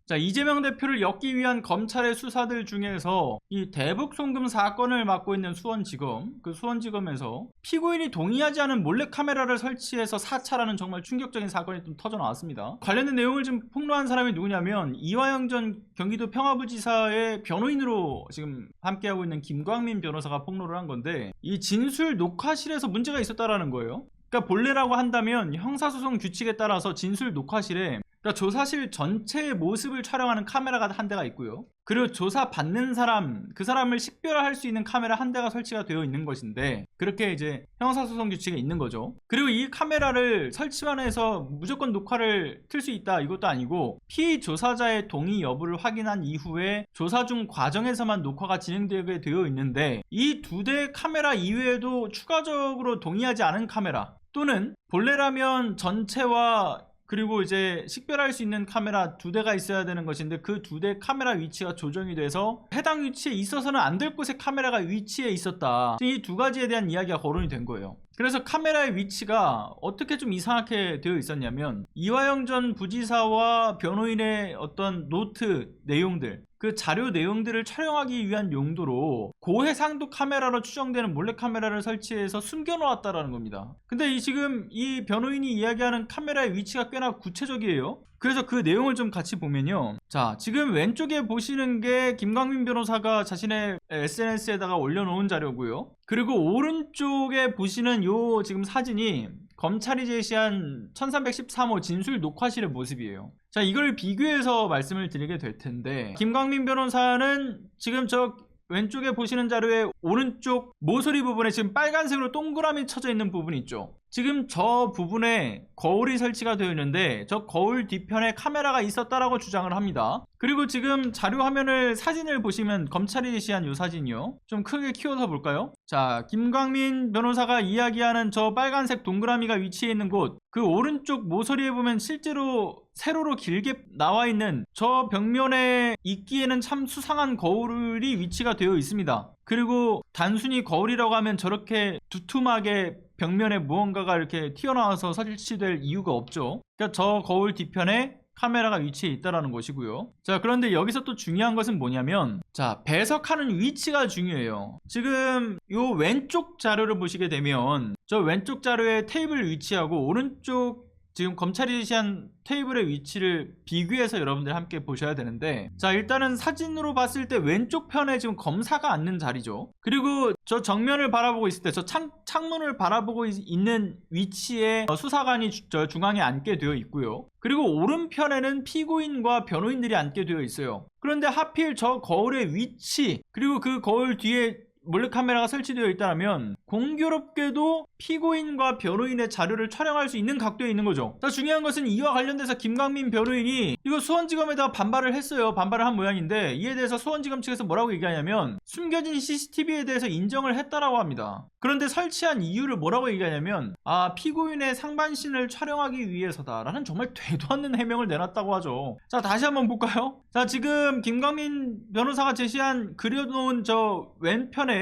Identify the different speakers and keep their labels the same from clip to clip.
Speaker 1: 자, 이재명 대표를 엮기 위한 검찰의 수사들 중에서 이 대북 송금 사건을 맡고 있는 수원지검, 그 수원지검에서 피고인이 동의하지 않은 몰래카메라를 설치해서 사찰하는 정말 충격적인 사건이 좀 터져 나왔습니다. 관련된 내용을 좀 폭로한 사람이 누구냐면 이화영 전 경기도 평화부지사의 변호인으로 지금 함께하고 있는 김광민 변호사가 폭로를 한 건데, 이 진술 녹화실에서 문제가 있었다라는 거예요. 그러니까 본래라고 한다면 형사소송 규칙에 따라서 진술 녹화실에, 그러니까 조사실 전체의 모습을 촬영하는 카메라가 한 대가 있고요. 그리고 조사 받는 사람, 그 사람을 식별할 수 있는 카메라 한 대가 설치가 되어 있는 것인데, 그렇게 이제 형사소송 규칙에 있는 거죠. 그리고 이 카메라를 설치만 해서 무조건 녹화를 틀 수 있다, 이것도 아니고 피조사자의 동의 여부를 확인한 이후에 조사 중 과정에서만 녹화가 진행되게 되어 있는데, 이 두 대의 카메라 이외에도 추가적으로 동의하지 않은 카메라, 또는 본래라면 전체와 그리고 이제 식별할 수 있는 카메라 두 대가 있어야 되는 것인데, 그 두 대 카메라 위치가 조정이 돼서 해당 위치에 있어서는 안 될 곳에 카메라가 위치해 있었다. 이 두 가지에 대한 이야기가 거론이 된 거예요. 그래서 카메라의 위치가 어떻게 좀 이상하게 되어 있었냐면, 이화영 전 부지사와 변호인의 어떤 노트 내용들, 그 자료 내용들을 촬영하기 위한 용도로 고해상도 카메라로 추정되는 몰래카메라를 설치해서 숨겨놓았다라는 겁니다. 근데 지금 이 변호인이 이야기하는 카메라의 위치가 꽤나 구체적이에요. 그래서 그 내용을 좀 같이 보면요, 자, 지금 왼쪽에 보시는 게 김광민 변호사가 자신의 SNS에다가 올려놓은 자료고요. 그리고 오른쪽에 보시는 요 지금 사진이 검찰이 제시한 1313호 진술 녹화실의 모습이에요. 자, 이걸 비교해서 말씀을 드리게 될 텐데, 김광민 변호사는 지금 저 왼쪽에 보시는 자료의 오른쪽 모서리 부분에 지금 빨간색으로 동그라미 쳐져 있는 부분이 있죠. 지금 저 부분에 거울이 설치가 되어 있는데, 저 거울 뒤편에 카메라가 있었다라고 주장을 합니다. 그리고 지금 자료 화면을, 사진을 보시면 검찰이 제시한 이 사진이요, 좀 크게 키워서 볼까요? 자, 김광민 변호사가 이야기하는 저 빨간색 동그라미가 위치해 있는 곳, 그 오른쪽 모서리에 보면 실제로 세로로 길게 나와 있는 저 벽면에 있기에는 참 수상한 거울이 위치가 되어 있습니다. 그리고 단순히 거울이라고 하면 저렇게 두툼하게 벽면에 무언가가 이렇게 튀어나와서 설치될 이유가 없죠. 그러니까 저 거울 뒤편에 카메라가 위치해 있다라는 것이고요. 자, 그런데 여기서 또 중요한 것은 뭐냐면, 자, 배석하는 위치가 중요해요. 지금 요 왼쪽 자료를 보시게 되면 저 왼쪽 자료의 테이블 위치하고 오른쪽 지금 검찰이 제시한 테이블의 위치를 비교해서 여러분들 함께 보셔야 되는데, 자, 일단은 사진으로 봤을 때 왼쪽 편에 지금 검사가 앉는 자리죠. 그리고 저 정면을 바라보고 있을 때 저 창문을 바라보고 있는 위치에 수사관이 저 중앙에 앉게 되어 있고요. 그리고 오른편에는 피고인과 변호인들이 앉게 되어 있어요. 그런데 하필 저 거울의 위치, 그리고 그 거울 뒤에 몰래카메라가 설치되어 있다면 공교롭게도 피고인과 변호인의 자료를 촬영할 수 있는 각도에 있는 거죠. 자, 중요한 것은 이와 관련돼서 김광민 변호인이 이거 수원지검에다가 반발을 했어요. 반발을 한 모양인데, 이에 대해서 수원지검 측에서 뭐라고 얘기하냐면 숨겨진 CCTV에 대해서 인정을 했다라고 합니다. 그런데 설치한 이유를 뭐라고 얘기하냐면, 아, 피고인의 상반신을 촬영하기 위해서다라는 정말 되도 않는 해명을 내놨다고 하죠. 자, 다시 한번 볼까요? 자, 지금 김광민 변호사가 제시한 그려놓은 저 왼편에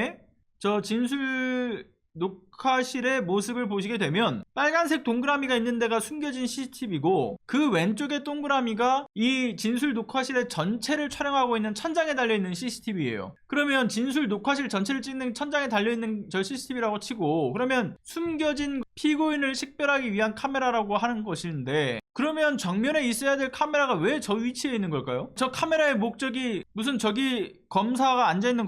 Speaker 1: 저 진술 녹화실의 모습을 보시게 되면 빨간색 동그라미가 있는 데가 숨겨진 CCTV고, 그 왼쪽의 동그라미가 이 진술 녹화실의 전체를 촬영하고 있는 천장에 달려있는 CCTV예요. 그러면 진술 녹화실 전체를 찍는 천장에 달려있는 저 CCTV라고 치고, 그러면 숨겨진 피고인을 식별하기 위한 카메라라고 하는 것인데, 그러면 정면에 있어야 될 카메라가 왜 저 위치에 있는 걸까요? 저 카메라의 목적이 무슨 저기 검사가 앉아있는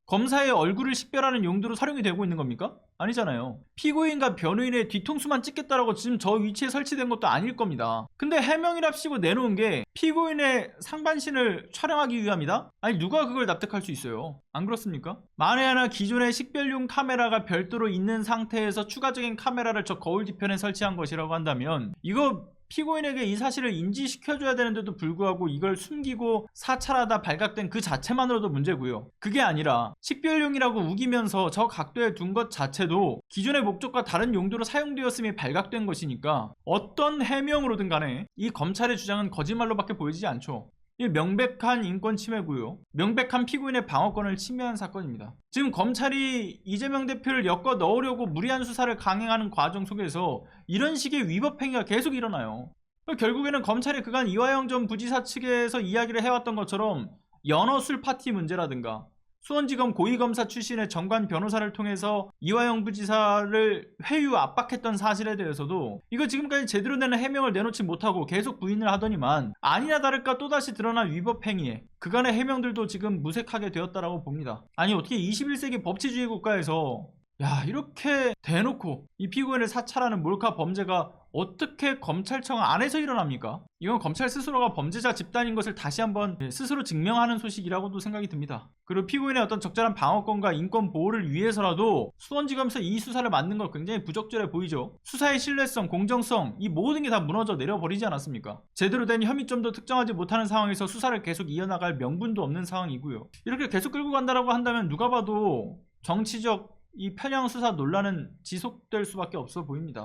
Speaker 1: 검사의 얼굴을 식별하는 용도로 사용이 되고 있는 겁니까? 아니잖아요. 피고인과 변호인의 뒤통수만 찍겠다라고 지금 저 위치에 설치된 것도 아닐 겁니다. 근데 해명이랍시고 내놓은 게 피고인의 상반신을 촬영하기 위함이다? 아니, 누가 그걸 납득할 수 있어요? 안 그렇습니까? 만에 하나 기존의 식별용 카메라가 별도로 있는 상태에서 추가적인 카메라를 저 거울 뒤편에 설치한 것이라고 한다면, 이거 피고인에게 이 사실을 인지시켜줘야 되는데도 불구하고 이걸 숨기고 사찰하다 발각된 그 자체만으로도 문제고요. 그게 아니라 식별용이라고 우기면서 저 각도에 둔 것 자체도 기존의 목적과 다른 용도로 사용되었음이 발각된 것이니까 어떤 해명으로든 간에 이 검찰의 주장은 거짓말로밖에 보이지 않죠. 이 명백한 인권 침해고요, 명백한 피고인의 방어권을 침해한 사건입니다. 지금 검찰이 이재명 대표를 엮어 넣으려고 무리한 수사를 강행하는 과정 속에서 이런 식의 위법 행위가 계속 일어나요. 결국에는 검찰이 그간 이화영 전 부지사 측에서 이야기를 해왔던 것처럼 연어술 파티 문제라든가 수원지검 고위검사 출신의 정관 변호사를 통해서 이화영 부지사를 회유 압박했던 사실에 대해서도 이거 지금까지 제대로 되는 해명을 내놓지 못하고 계속 부인을 하더니만 아니나 다를까 또다시 드러난 위법 행위에 그간의 해명들도 지금 무색하게 되었다라고 봅니다. 아니 어떻게 21세기 법치주의 국가에서 이렇게 대놓고 이 피고인을 사찰하는 몰카 범죄가 어떻게 검찰청 안에서 일어납니까? 이건 검찰 스스로가 범죄자 집단인 것을 다시 한번 스스로 증명하는 소식이라고도 생각이 듭니다. 그리고 피고인의 어떤 적절한 방어권과 인권 보호를 위해서라도 수원지검에서 이 수사를 맡는 거 굉장히 부적절해 보이죠. 수사의 신뢰성, 공정성 이 모든 게 다 무너져 내려버리지 않았습니까? 제대로 된 혐의점도 특정하지 못하는 상황에서 수사를 계속 이어나갈 명분도 없는 상황이고요. 이렇게 계속 끌고 간다라고 한다면 누가 봐도 정치적 이 편향 수사 논란은 지속될 수밖에 없어 보입니다.